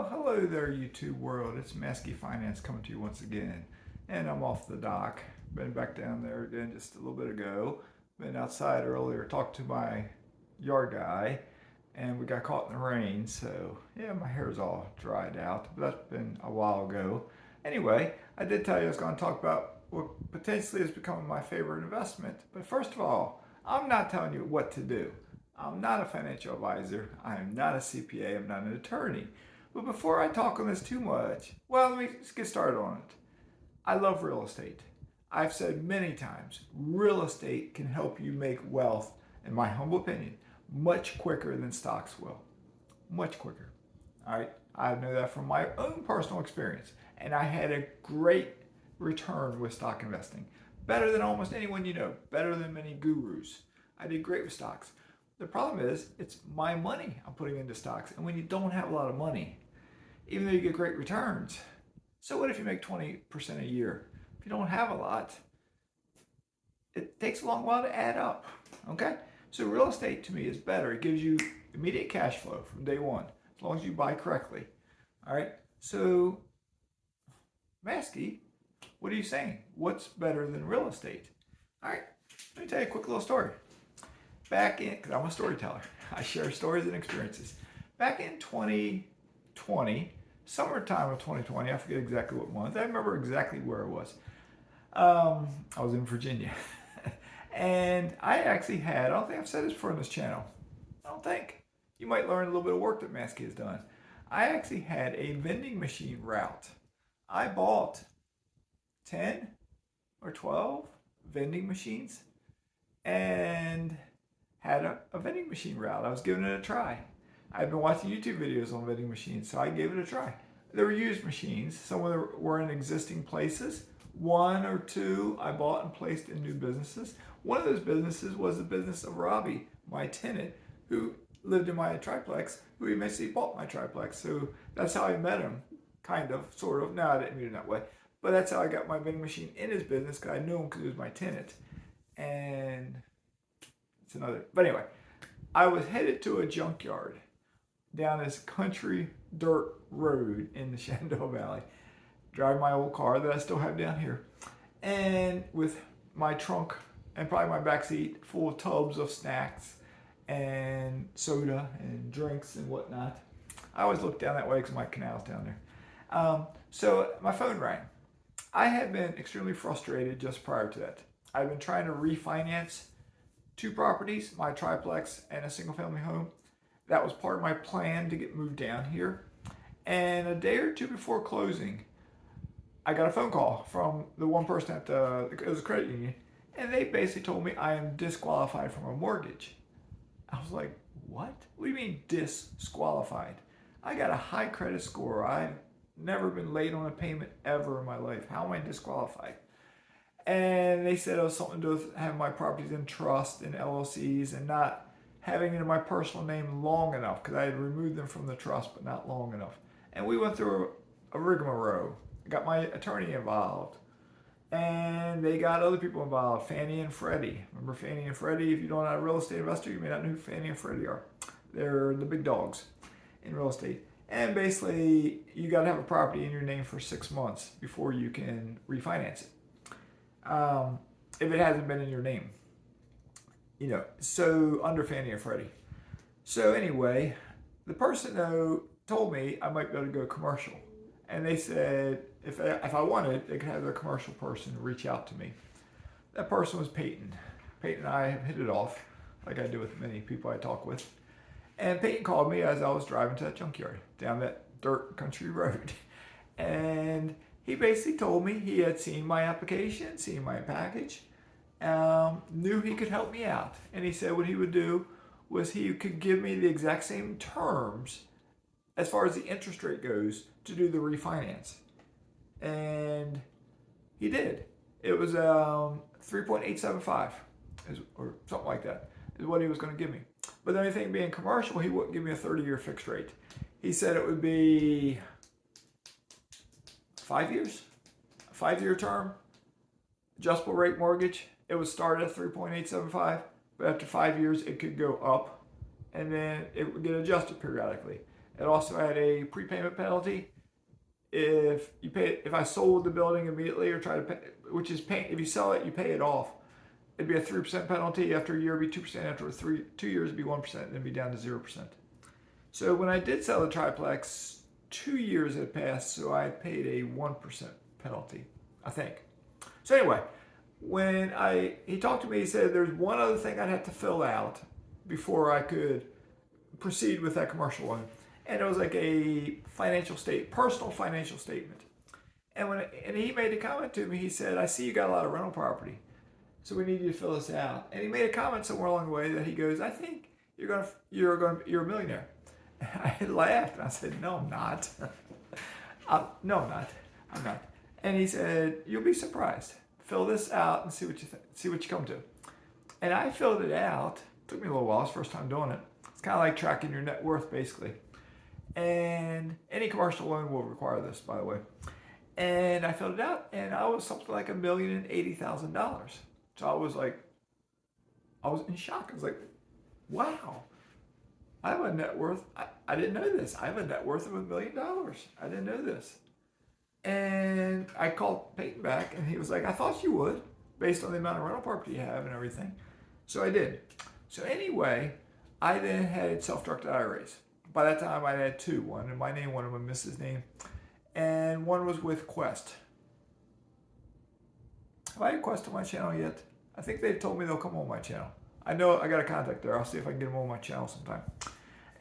Hello there, YouTube world. It's Mazske Finance coming to you once again. And I'm off the dock. Been back down there again just a little bit ago. Been outside earlier, talked to my yard guy, and we got caught in the rain. So, yeah, my hair's all dried out. But that's been a while ago. Anyway, I did tell you I was going to talk about what potentially is becoming my favorite investment. But first of all, I'm not telling you what to do. I'm not a financial advisor. I am not a CPA. I'm not an attorney. But before I talk on this too much, well, let me just get started on it. I love real estate. I've said many times, real estate can help you make wealth, in my humble opinion, much quicker than stocks will. Much quicker. All right. I know that from my own personal experience. And I had a great return with stock investing. Better than almost anyone you know. Better than many gurus. I did great with stocks. The problem is, it's my money I'm putting into stocks. And when you don't have a lot of money, even though you get great returns, so what if you make 20% a year? If you don't have a lot, it takes a long while to add up, okay? So real estate to me is better. It gives you immediate cash flow from day one, as long as you buy correctly, all right? So, Mazske, what are you saying? What's better than real estate? All right, let me tell you a quick little story. Back in, because I'm a storyteller, I share stories and experiences. Back in 2020, summertime of 2020, I forget exactly what month. I remember exactly where it was. I was in Virginia. And I actually had, I don't think I've said this before on this channel. I don't think. You might learn a little bit of work that Mazske has done. I actually had a vending machine route. I bought 10 or 12 vending machines and had a vending machine route. I was giving it a try. I've been watching YouTube videos on vending machines, so I gave it a try. They were used machines. Some of them were in existing places. One or two I bought and placed in new businesses. One of those businesses was the business of Robbie, my tenant, who lived in my triplex, who eventually bought my triplex. So that's how I met him, kind of, sort of. No, I didn't meet him that way. But that's how I got my vending machine in his business, because I knew him because he was my tenant. And it's another. But anyway, I was headed to a junkyard down this country dirt road in the Shenandoah Valley, driving my old car that I still have down here, and with my trunk and probably my back seat full of tubs of snacks and soda and drinks and whatnot. I always look down that way because my canal's down there. So my phone rang. I had been extremely frustrated just prior to that. I've been trying to refinance two properties, my triplex and a single family home. That was part of my plan to get moved down here. And a day or two before closing, I got a phone call from the one person at it was a credit union, and they basically told me I am disqualified from a mortgage. I was like, what? What do you mean disqualified? I got a high credit score. I've never been late on a payment ever in my life. How am I disqualified? And they said it was something to do with having my properties in trust and LLCs and not having it in my personal name long enough, because I had removed them from the trust, but not long enough. And we went through a rigmarole. I got my attorney involved, and they got other people involved, Fannie and Freddie. Remember Fannie and Freddie? If you don't know a real estate investor, you may not know who Fannie and Freddie are. They're the big dogs in real estate. And basically, you got to have a property in your name for 6 months before you can refinance it. If it hasn't been in your name. You know, so under Fannie and Freddie. So anyway, the person though told me I might be able to go commercial. And they said if I wanted, they could have their commercial person reach out to me. That person was Peyton. Peyton and I have hit it off, like I do with many people I talk with. And Peyton called me as I was driving to that junkyard down that dirt country road. And he basically told me he had seen my application, seen my package, knew he could help me out. And he said what he would do was he could give me the exact same terms as far as the interest rate goes to do the refinance. And he did. It was 3.875 or something like that is what he was going to give me. But the only thing being commercial, he wouldn't give me a 30-year fixed rate. He said it would be 5 years, a 5-year term, adjustable rate mortgage. It would start at 3.875, but after 5 years, it could go up, and then it would get adjusted periodically. It also had a prepayment penalty. If I sold the building immediately or try to pay, which is pay, if you sell it, you pay it off. It'd be a 3% penalty. After a year, it'd be 2%. After 2 years, it'd be 1%, and then be down to 0%. So when I did sell the triplex, 2 years had passed, so I paid a 1% penalty, I think. So anyway, when he talked to me, he said there's one other thing I'd have to fill out before I could proceed with that commercial loan, and it was like a personal financial statement. And he made a comment to me. He said, "I see you got a lot of rental property, so we need you to fill this out." And he made a comment somewhere along the way that he goes, "I think you're a millionaire." I laughed and I said, "No, I'm not. No, I'm not. I'm not." And he said, "You'll be surprised. Fill this out and see what you come to." And I filled it out. It took me a little while. It's the first time doing it. It's kind of like tracking your net worth, basically. And any commercial loan will require this, by the way. And I filled it out, and I was something like $1,080,000. So I was in shock. I was like, wow, I have a net worth. I didn't know this. I have a net worth of $1 million. I didn't know this. And I called Peyton back, and he was like, "I thought you would, based on the amount of rental property you have and everything." So I did. So anyway, I then had self-directed IRAs. By that time, I had two. One in my name, one in my missus' name. And one was with Quest. Have I had Quest on my channel yet? I think they've told me they'll come on my channel. I know I got a contact there. I'll see if I can get them on my channel sometime.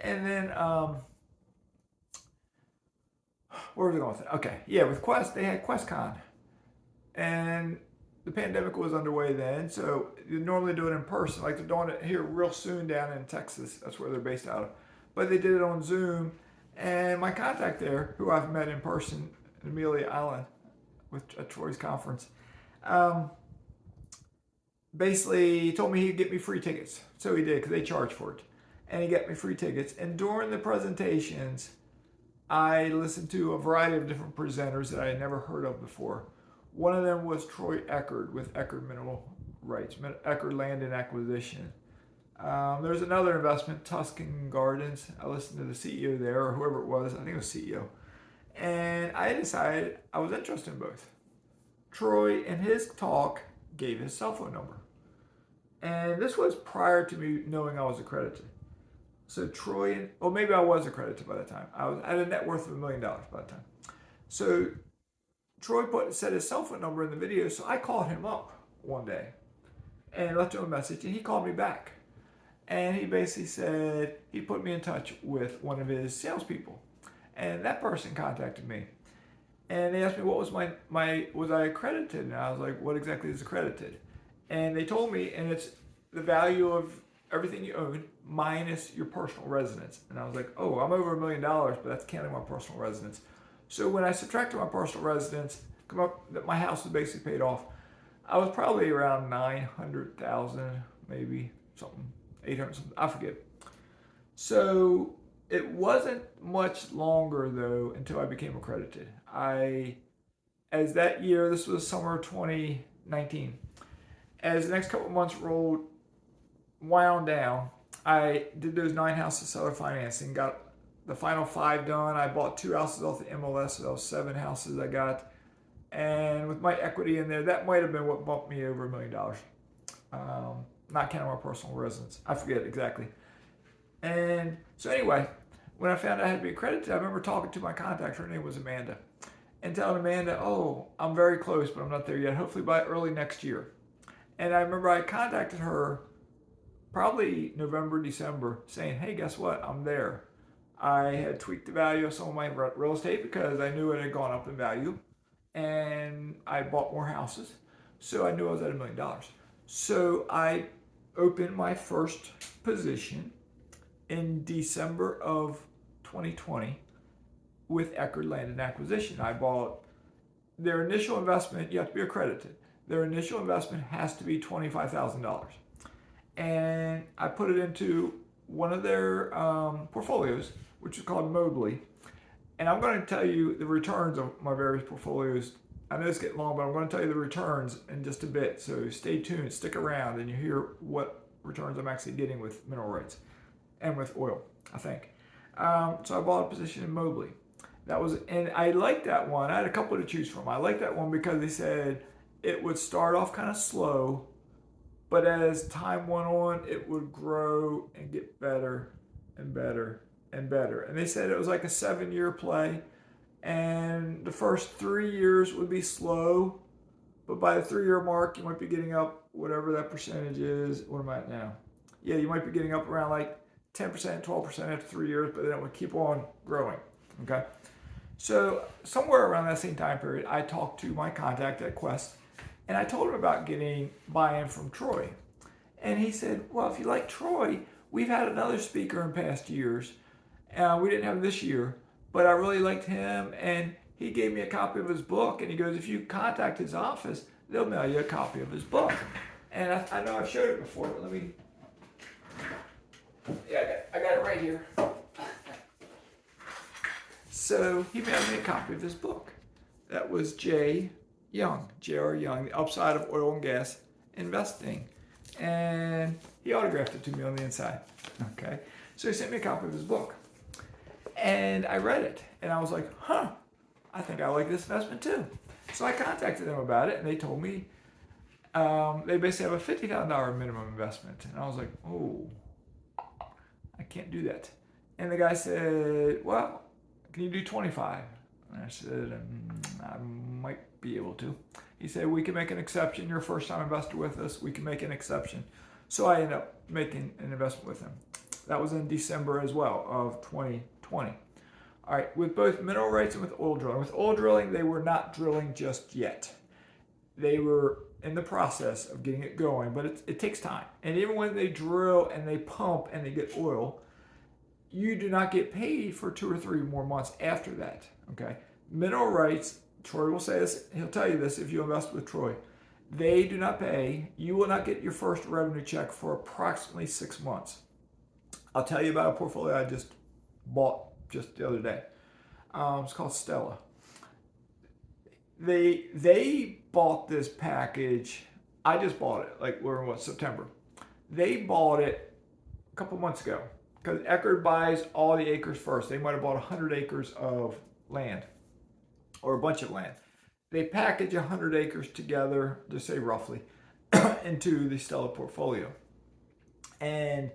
And then, where was I going with it? Okay, yeah, with Quest, they had QuestCon. And the pandemic was underway then, so you normally do it in person. Like they're doing it here real soon down in Texas. That's where they're based out of. But they did it on Zoom. And my contact there, who I've met in person in Amelia Island at Troy's conference, basically told me he'd get me free tickets. So he did, because they charge for it. And he got me free tickets. And during the presentations, I listened to a variety of different presenters that I had never heard of before. One of them was Troy Eckerd with Eckerd Mineral Rights, Eckerd Land and Acquisition. There's another investment, Tuscan Gardens. I listened to the CEO there, or whoever it was. I think it was CEO. And I decided I was interested in both. Troy, in his talk, gave his cell phone number. And this was prior to me knowing I was accredited. So Troy, or maybe I was accredited by that time. I had a net worth of $1 million by that time. So Troy said his cell phone number in the video, so I called him up one day and left him a message, and he called me back. And he basically said he put me in touch with one of his salespeople. And that person contacted me. And they asked me what was was I accredited? And I was like, what exactly is accredited? And they told me, and it's the value of everything you own minus your personal residence. And I was like, oh, I'm over $1 million, but that's counting my personal residence. So when I subtracted my personal residence, come up that my house was basically paid off, I was probably around 900,000, maybe something, 800 something, I forget. So it wasn't much longer though until I became accredited. As that year, this was summer 2019, as the next couple of months wound down, I did those 9 houses seller financing, got the final 5 done. I bought 2 houses off the MLS, so that was 7 houses I got. And with my equity in there, that might have been what bumped me over $1 million. Not counting my personal residence. I forget exactly. And so anyway, when I found out I had to be accredited, I remember talking to my contact. Her name was Amanda. And telling Amanda, oh, I'm very close, but I'm not there yet. Hopefully by early next year. And I remember I contacted her probably November, December, saying, hey, guess what? I'm there. I had tweaked the value of some of my real estate because I knew it had gone up in value. And I bought more houses. So I knew I was at $1 million. So I opened my first position in December of 2020 with Eckerd Land and Acquisition. I bought their initial investment. You have to be accredited. Their initial investment has to be $25,000. And I put it into one of their portfolios, which is called Mobley. And I'm going to tell you the returns of my various portfolios. I know it's getting long, but I'm going to tell you the returns in just a bit. So stay tuned, stick around, and you hear what returns I'm actually getting with mineral rights and with oil, I think. So I bought a position in Mobley. And I liked that one. I had a couple to choose from. I liked that one because they said it would start off kind of slow, but as time went on, it would grow and get better and better and better. And they said it was like a 7-year play, and the first 3 years would be slow, but by the 3-year mark, you might be getting up whatever that percentage is. What am I at now? Yeah, you might be getting up around like 10%, 12% after 3 years, but then it would keep on growing. Okay. So somewhere around that same time period, I talked to my contact at Quest, and I told him about getting buy-in from Troy. And he said, well, if you like Troy, we've had another speaker in past years. We didn't have this year, but I really liked him, and he gave me a copy of his book, and he goes, if you contact his office, they'll mail you a copy of his book. And I know I've showed it before, but let me, yeah, I got it right here. So he mailed me a copy of his book. That was J.R. Young, The Upside of Oil and Gas Investing. And he autographed it to me on the inside. Okay. So he sent me a copy of his book. And I read it. And I was like, I think I like this investment too. So I contacted them about it, and they told me they basically have a $50,000 minimum investment. And I was like, oh, I can't do that. And the guy said, well, can you do 25? And I said, I might be able to. He said, we can make an exception. You're a first-time investor with us. We can make an exception. So I ended up making an investment with him. That was in December as well of 2020. All right, with both mineral rights and with oil drilling. With oil drilling, they were not drilling just yet. They were in the process of getting it going, but it takes time. And even when they drill and they pump and they get oil, you do not get paid for 2 or 3 more months after that, okay? Mineral rights, Troy will say this, he'll tell you this if you invest with Troy. They do not pay. You will not get your first revenue check for approximately 6 months. I'll tell you about a portfolio I just bought just the other day. It's called Stella. They bought this package. I just bought it, like we're in September. They bought it a couple months ago because Eckerd buys all the acres first. They might have bought 100 acres of land or a bunch of land. They package 100 acres together, to say roughly, into the Stella portfolio. And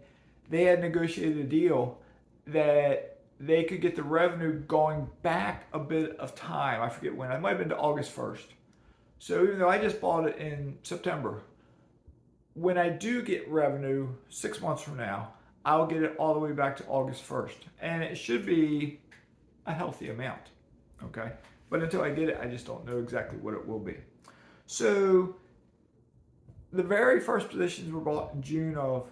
they had negotiated a deal that they could get the revenue going back a bit of time. I forget when. It might have been to August 1st. So even though I just bought it in September, when I do get revenue 6 months from now, I'll get it all the way back to August 1st. And it should be a healthy amount, okay? But until I get it, I just don't know exactly what it will be. So the very first positions were bought in June of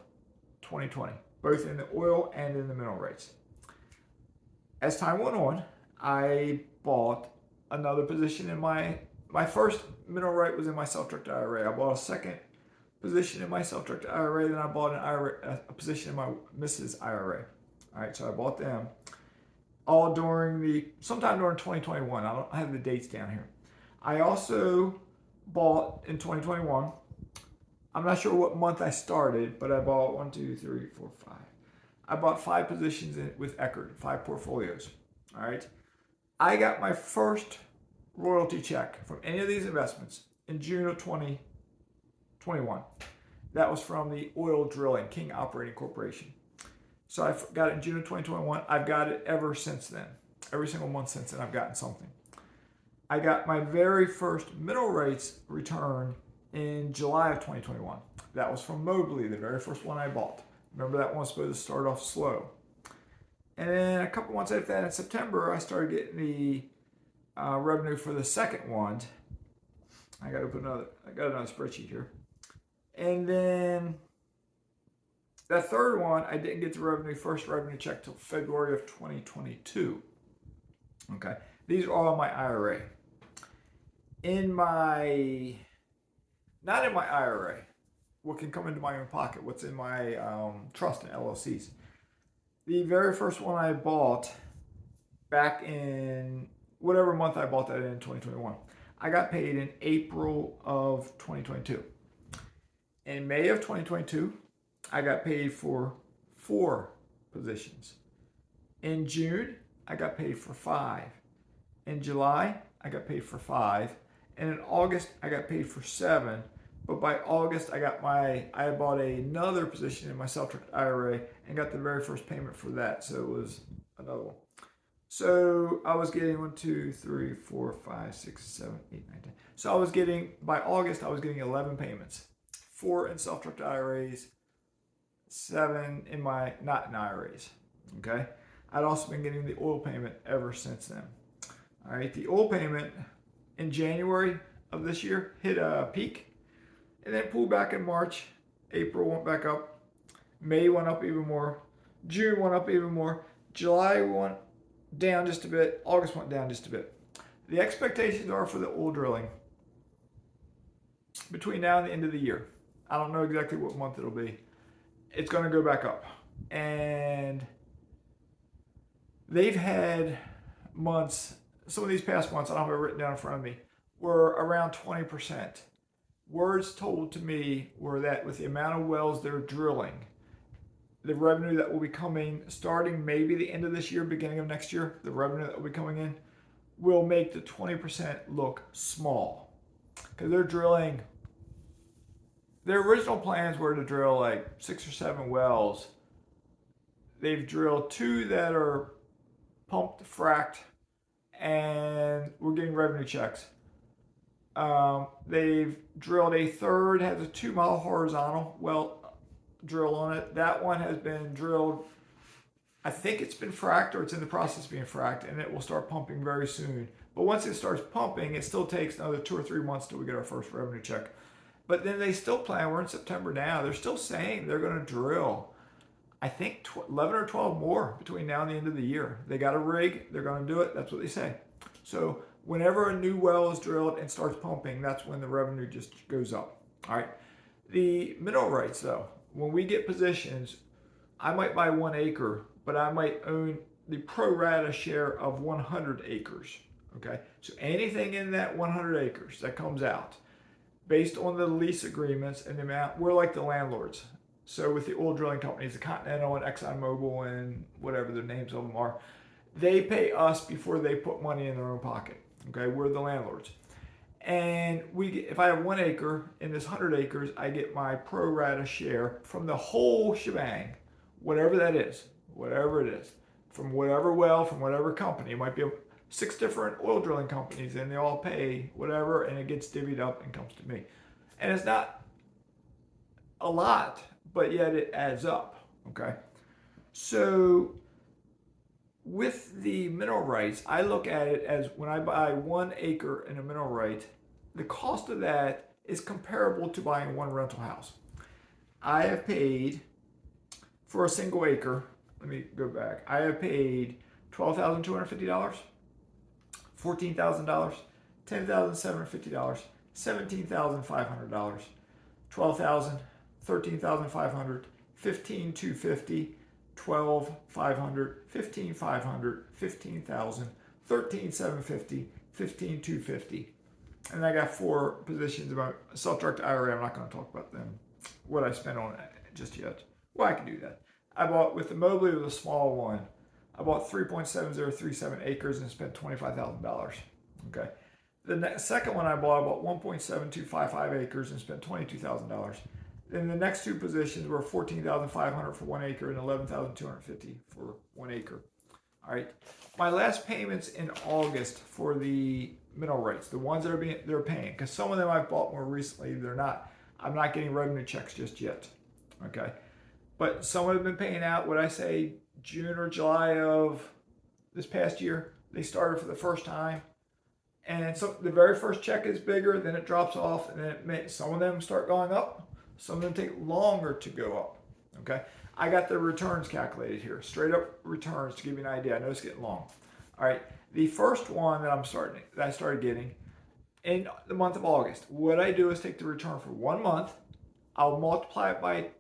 2020, both in the oil and in the mineral rights. As time went on, I bought another position in my first mineral right was in my self-directed IRA. I bought a second position in my self-directed IRA, then I bought a position in my Mrs. IRA. All right, so I bought them all sometime during 2021. I have the dates down here. I also bought in 2021. I'm not sure what month I started, but I bought 1, 2, 3, 4, 5. I bought 5 positions with Eckerd, 5 portfolios. All right. I got my first royalty check from any of these investments in June of 2021. That was from the Oil Drilling King Operating Corporation. So I got it in June of 2021. I've got it ever since then. Every single month since then, I've gotten something. I got my very first mineral rights return in July of 2021. That was from Mobley, the very first one I bought. Remember, that one was supposed to start off slow. And then a couple months after that, in September, I started getting the revenue for the second one. I got another spreadsheet here. And then that third one, I didn't get the first revenue check till February of 2022. Okay. These are all in my IRA. Not in my IRA, what can come into my own pocket, what's in my trust and LLCs. The very first one I bought back in whatever month I bought that in 2021, I got paid in April of 2022. In May of 2022, I got paid for 4 positions. In June, I got paid for 5. In July, I got paid for 5. And in August, I got paid for 7. But by August, I bought another position in my self-directed IRA and got the very first payment for that. So it was another one. So I was getting 1, 2, 3, 4, 5, 6, 7, 8, 9, 10. So by August, I was getting 11 payments. 4 in self-directed IRAs, 7 in my not in IRAs. Okay. I'd also been getting the oil payment ever since then. All right. The oil payment in January of this year hit a peak and then pulled back in March. April went back up. May went up even more. June went up even more. July went down just a bit. August went down just a bit. The expectations are for the oil drilling between now and the end of the year. I don't know exactly what month it'll be. It's going to go back up. And they've had months, some of these past months, I don't have it written down in front of me, were around 20%. Words told to me were that with the amount of wells they're drilling, the revenue that will be coming starting maybe the end of this year, beginning of next year, the revenue that will be coming in will make the 20% look small. Because they're drilling, their original plans were to drill like 6 or 7 wells. They've drilled 2 that are pumped, fracked, and we're getting revenue checks. They've drilled a third, has a 2-mile horizontal well drill on it. That one has been drilled. I think it's been fracked or it's in the process of being fracked, and it will start pumping very soon. But once it starts pumping, it still takes another 2 or 3 months till we get our first revenue check. But then they still plan, we're in September now, they're still saying they're going to drill, I think 11 or 12 more between now and the end of the year. They got a rig, they're going to do it, that's what they say. So whenever a new well is drilled and starts pumping, that's when the revenue just goes up. All right. The mineral rights, though, when we get positions, I might buy 1 acre, but I might own the pro rata share of 100 acres. Okay. So anything in that 100 acres that comes out, based on the lease agreements and the amount, we're like the landlords. So with the oil drilling companies, the Continental and ExxonMobil and whatever the names of them are, they pay us before they put money in their own pocket. Okay, we're the landlords. And if I have 1 acre in this 100 acres, I get my pro rata share from the whole shebang, whatever that is, whatever it is, from whatever well, from whatever company. It might be 6 different oil drilling companies, and they all pay whatever, and it gets divvied up and comes to me. And it's not a lot, but yet it adds up. Okay, so with the mineral rights, I look at it as when I buy 1 acre in a mineral right, the cost of that is comparable to buying 1 rental house. I have paid for a single acre, let me go back, I have paid $12,250, $14,000, $10,750, $17,500, $12,000, $13,500, $15,250, $12,500, $15,500, $15,000, $13,750, $15,250. And I got 4 positions about self-directed IRA. I'm not going to talk about them, what I spent on it just yet. Well, I can do that. I bought, with the Mobley, with a small one, I bought 3.7037 acres and spent $25,000. Okay. The second one I bought 1.7255 acres and spent $22,000. Then the next 2 positions were $14,500 for 1 acre and $11,250 for 1 acre. All right. My last payments in August for the mineral rights, the ones that they're paying, because some of them I've bought more recently, they're not. I'm not getting revenue checks just yet. Okay. But some have been paying out, what I say, June or July of this past year. They started for the first time. And so the very first check is bigger, then it drops off, and then some of them start going up. Some of them take longer to go up. Okay, I got the returns calculated here, straight up returns to give you an idea. I know it's getting long. All right, the first one that I started getting in the month of August. What I do is take the return for 1 month. I'll multiply it by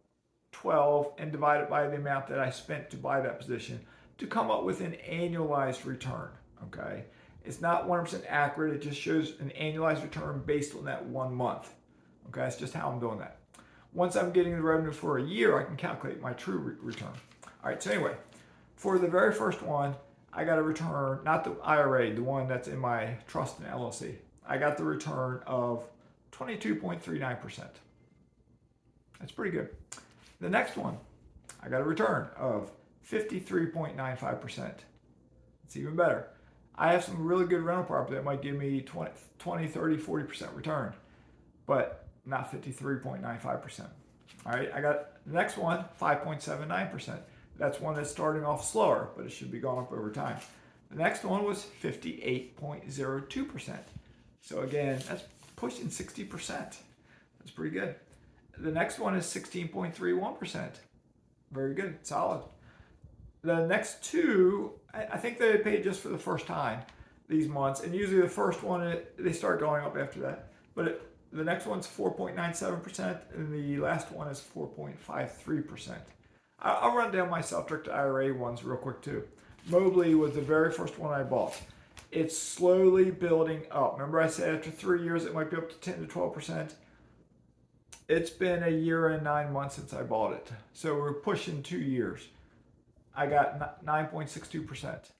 12 and divide it by the amount that I spent to buy that position to come up with an annualized return. Okay, it's not 100% accurate. It just shows an annualized return based on that 1 month. Okay, that's just how I'm doing that. Once I'm getting the revenue for a year, I can calculate my true return. All right, so anyway, For the very first one, I got a return, not the IRA, the one that's in my trust and LLC. I got the return of 22.39%. That's pretty good. The next one, I got a return of 53.95%. It's even better. I have some really good rental property that might give me 20 30, 40% return, but not 53.95%. All right, I got the next one, 5.79%. That's one that's starting off slower, but it should be going up over time. The next one was 58.02%. So again, that's pushing 60%. That's pretty good. The next one is 16.31%. Very good, solid. The next two, I think they paid just for the first time these months, and usually the first one, they start going up after that. But the next one's 4.97%, and the last one is 4.53%. I'll run down my self-directed IRA ones real quick too. Mobley was the very first one I bought. It's slowly building up. Remember I said after 3 years it might be up to 10 to 12%? It's been a year and 9 months since I bought it. So we're pushing 2 years. I got 9.62%.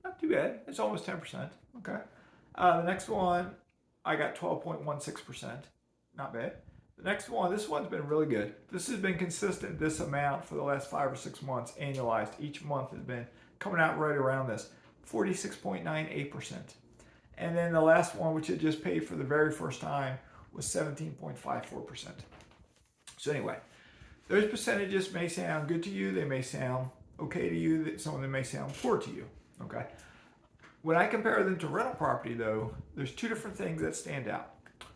Not too bad. It's almost 10%. Okay. The next one, I got 12.16%. Not bad. The next one, this one's been really good. This has been consistent, this amount, for the last 5 or 6 months, annualized. Each month has been coming out right around this, 46.98%. And then the last one, which it just paid for the very first time, was 17.54%. So anyway, those percentages may sound good to you. They may sound okay to you. Some of them may sound poor to you. Okay. When I compare them to rental property, though, there's two different things that stand out.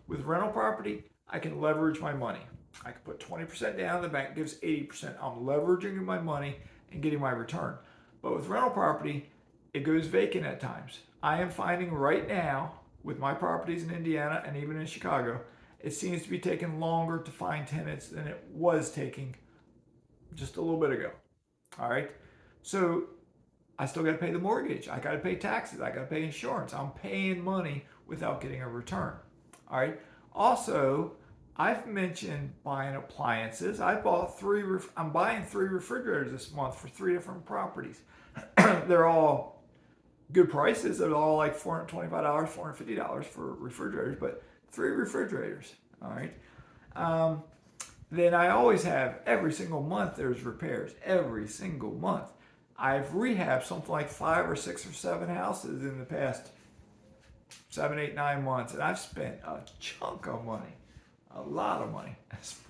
With rental property, I can leverage my money. I can put 20% down, the bank gives 80%. I'm leveraging my money and getting my return. But with rental property, it goes vacant at times. I am finding right now, with my properties in Indiana and even in Chicago, it seems to be taking longer to find tenants than it was taking just a little bit ago. All right. So I still got to pay the mortgage. I got to pay taxes. I got to pay insurance. I'm paying money without getting a return. All right. Also, I've mentioned buying appliances. I'm buying 3 refrigerators this month for 3 different properties. They're all good prices. They're all like $425, $450 for refrigerators, but 3 refrigerators. All right. Then I always have, every single month there's repairs. Every single month. I've rehabbed something like 5 or 6 or 7 houses in the past 7, 8, 9 months, and I've spent a chunk of money, a lot of money,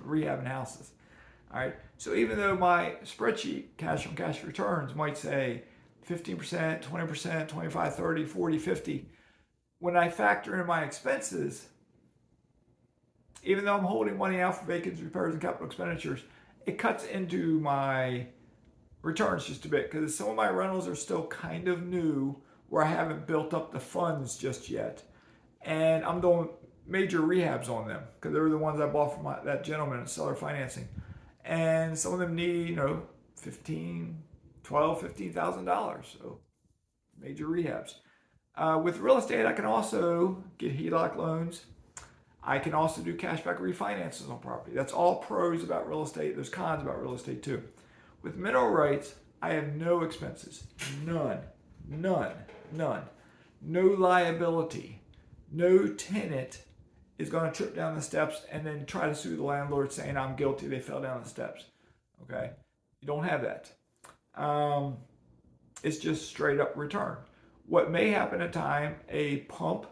rehabbing houses. All right. So even though my spreadsheet, cash on cash returns, might say 15%, 20%, 25, 30, 40, 50, when I factor in my expenses, even though I'm holding money out for vacancies, repairs, and capital expenditures, it cuts into my returns just a bit, because some of my rentals are still kind of new, where I haven't built up the funds just yet. And I'm doing major rehabs on them, because they were the ones I bought from that gentleman in seller financing. And some of them need, $15,000. So major rehabs. With real estate, I can also get HELOC loans. I can also do cashback refinances on property. That's all pros about real estate. There's cons about real estate too. With mineral rights, I have no expenses. None. No liability. No tenant is going to trip down the steps and then try to sue the landlord saying I'm guilty, they fell down the steps. Okay? You don't have that. It's just straight up return. What may happen at time, a pump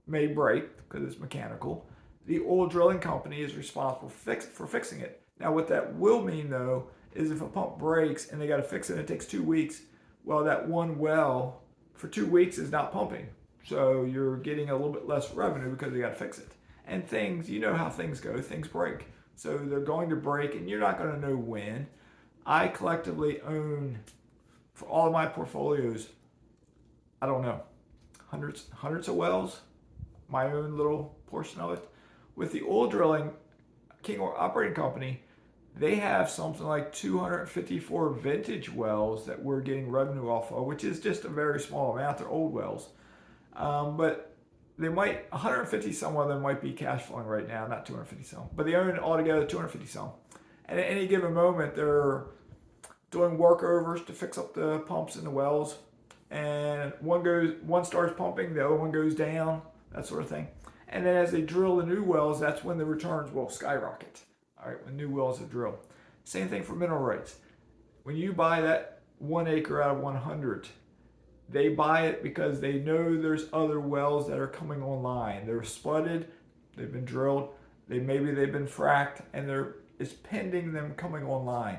may break because it's mechanical. The oil drilling company is responsible for fixing it. Now what that will mean though is if a pump breaks and they got to fix it and it takes 2 weeks, well, that one well for 2 weeks is not pumping. So you're getting a little bit less revenue because they got to fix it. And things, you know how things go, things break. So they're going to break and you're not going to know when. I collectively own, for all of my portfolios, I don't know, hundreds of wells, my own little portion of it. With the oil drilling King Oil Operating Company, they have something like 254 vintage wells that we're getting revenue off of, which is just a very small amount. They're old wells. But they might, 150 some of them might be cash flowing right now, not 250 some, but they own altogether 250 some. And at any given moment, they're doing workovers to fix up the pumps in the wells, and one starts pumping, the other one goes down, that sort of thing. And then as they drill the new wells, that's when the returns will skyrocket. All right, when new wells are drilled. Same thing for mineral rights. When you buy that 1 acre out of 100, they buy it because they know there's other wells that are coming online. They're spudded, they've been drilled, maybe they've been fracked, and it's pending them coming online.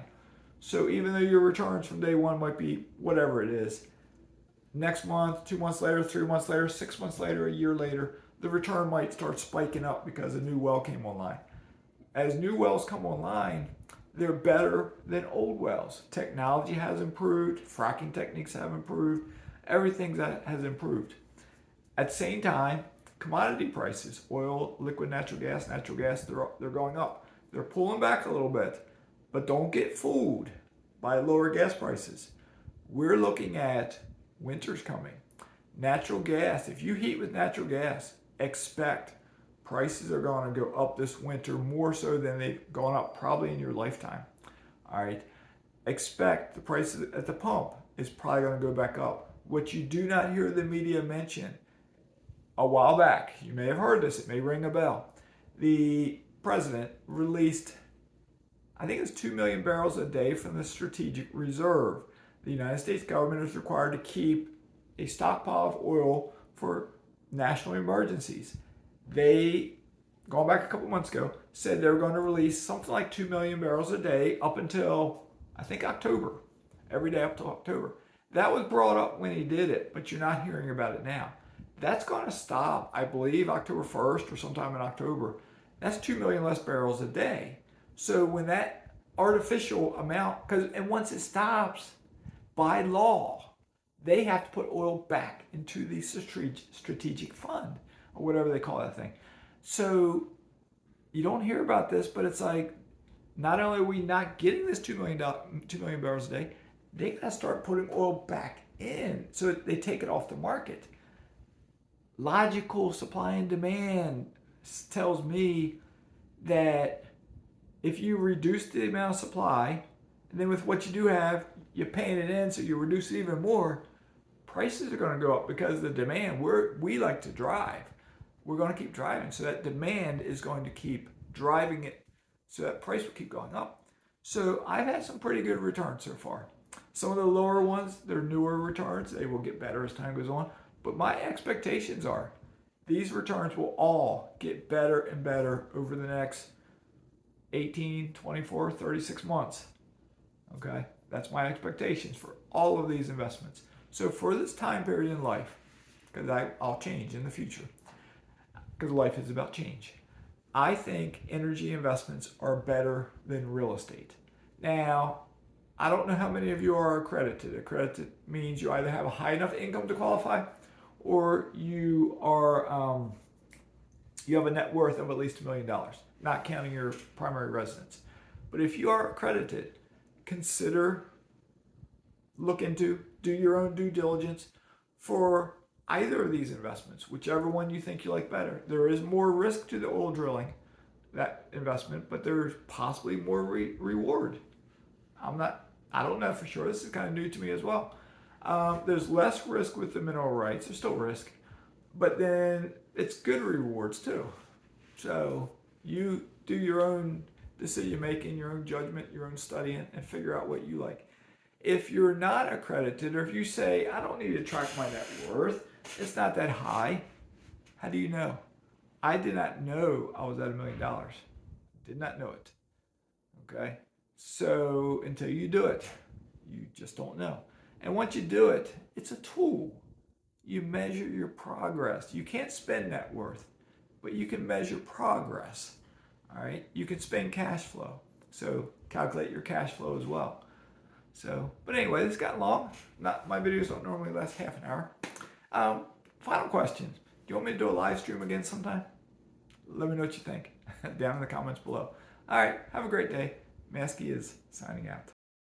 So even though your returns from day one might be whatever it is, next month, 2 months later, 3 months later, 6 months later, a year later, the return might start spiking up because a new well came online. As new wells come online, they're better than old wells. Technology has improved, fracking techniques have improved, everything that has improved. At the same time, commodity prices, oil, liquid natural gas, they're going up. They're pulling back a little bit, but don't get fooled by lower gas prices. We're looking at winter's coming. Natural gas, if you heat with natural gas, expect prices are going to go up this winter more so than they've gone up probably in your lifetime. All right. Expect the price at the pump is probably going to go back up. What you do not hear the media mention, a while back, you may have heard this, it may ring a bell. The president released, I think it's 2 million barrels a day from the strategic reserve. The United States government is required to keep a stockpile of oil for national emergencies. They, going back a couple months ago, said they were going to release something like 2 million barrels a day up until, I think, October. Every day up to October. That was brought up when he did it, but you're not hearing about it now. That's going to stop, I believe, October 1st or sometime in October. That's 2 million less barrels a day. So when that artificial amount, and once it stops, by law, they have to put oil back into the strategic fund, or whatever they call that thing. So you don't hear about this, but it's like, not only are we not getting this 2 million barrels a day, they got to start putting oil back in so they take it off the market. Logical supply and demand tells me that if you reduce the amount of supply, and then with what you do have, you're paying it in, so you reduce it even more, prices are going to go up because the demand, we like to drive. We're going to keep driving, so that demand is going to keep driving it, so that price will keep going up. So I've had some pretty good returns so far. Some of the lower ones, they're newer returns. They will get better as time goes on. But my expectations are these returns will all get better and better over the next 18, 24, 36 months. Okay? That's my expectations for all of these investments. So for this time period in life, because I'll change in the future, because life is about change, I think energy investments are better than real estate. Now, I don't know how many of you are accredited. Accredited means you either have a high enough income to qualify, or you are you have a net worth of at least $1 million, not counting your primary residence. But if you are accredited, look into, do your own due diligence for either of these investments, whichever one you think you like better. There is more risk to the oil drilling, that investment, but there's possibly more reward. I don't know for sure. This is kind of new to me as well. There's less risk with the mineral rights. There's still risk, but then it's good rewards too. So you do your own decision making, your own judgment, your own studying, and figure out what you like. If you're not accredited, or if you say, I don't need to track my net worth, it's not that high, how do you know? I did not know I was at $1 million. Did not know it. Okay? So until you do it, you just don't know. And once you do it, it's a tool. You measure your progress. You can't spend net worth, but you can measure progress. All right? You can spend cash flow. So calculate your cash flow as well. So, but anyway, this got long. My videos don't normally last half an hour. Final question. Do you want me to do a live stream again sometime? Let me know what you think down in the comments below. All right. Have a great day. Mazske is signing out.